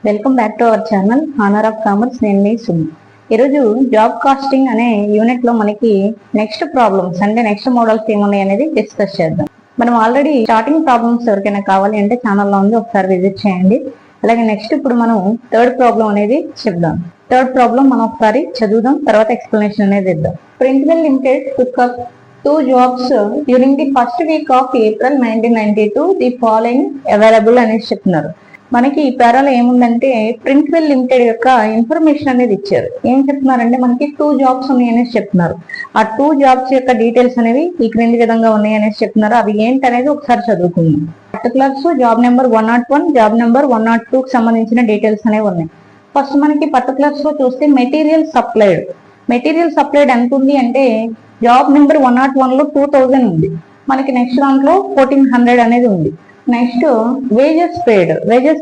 Welcome back to our channel honour of commerce. నేను మీ సుమ్. ఈరోజు job casting అనే unit లో మనకి నెక్స్ట్ ప్రాబ్లమ్స్ అంటే నెక్స్ట్ మోడల్స్ ఏమున్నాయి అనేది డిస్కస్ చేద్దాం. మనం ఆల్రెడీ స్టార్టింగ్ ప్రాబ్లమ్స్ ఎవరికైనా కావాలి అంటే ఛానల్లో ఉంది, ఒకసారి విజిట్ చేయండి. అలాగే నెక్స్ట్ ఇప్పుడు మనం థర్డ్ ప్రాబ్లం అనేది చెప్దాం. థర్డ్ ప్రాబ్లం మనం ఒకసారి చదువుదాం, తర్వాత ఎక్స్ప్లెనేషన్ అనేది ఇద్దాం. ప్రింట్వెల్ limited took up 2 jobs during the first week of April 1992. The following available అనేసి చెప్తున్నారు. మనకి ఈ పేరాలో ఏముందంటే ప్రింట్వెల్ లిమిటెడ్ యొక్క ఇన్ఫర్మేషన్ అనేది ఇచ్చారు. ఏం చెప్తున్నారంటే మనకి 2 జాబ్స్ ఉన్నాయి అనేసి చెప్తున్నారు. ఆ 2 జాబ్స్ యొక్క డీటెయిల్స్ అనేవి ఈ క్రింది విధంగా ఉన్నాయి అనేసి చెప్తున్నారు. అవి ఏంటి అనేది ఒకసారి చదువుకుందాం. Particulars job number 101, job number 102 కి సంబంధించిన డీటెయిల్స్ అనేవి ఉన్నాయి. ఫస్ట్ మనకి పర్టికులర్స్ లో చూస్తే మెటీరియల్ సప్లైడ్ ఎంత ఉంది అంటే జాబ్ నెంబర్ 101 లో 2000 ఉంది. మనకి నెక్స్ట్ దాంట్లో 1400 అనేది ఉంది. నెక్స్ట్ వేజెస్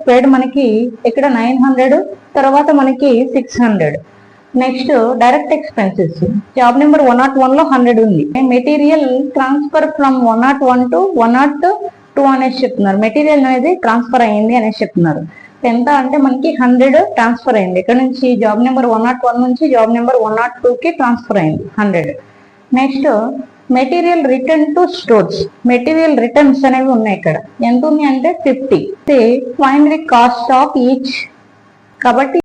పేడ్ మనకి ఇక్కడ 900, తర్వాత మనకి 600. Next direct expenses job number 101 లో 100 ఉంది. మెటీరియల్ ట్రాన్స్ఫర్ ఫ్రమ్ 101 to 102 అనేసి చెప్తున్నారు. మెటీరియల్ అనేది ట్రాన్స్ఫర్ అయ్యింది అనేసి చెప్తున్నారు. ఎంత అంటే మనకి 100 ట్రాన్స్ఫర్ అయింది. ఇక్కడ నుంచి జాబ్ నెంబర్ 101 నుంచి జాబ్ నెంబర్ 102 కి ట్రాన్స్ఫర్ అయింది 100. Next material return to stores, material returns అనేవి ఉన్నాయి. ఇక్కడ ఎంత ఉంది అంటే 50. Find the cost of each. కాబట్టి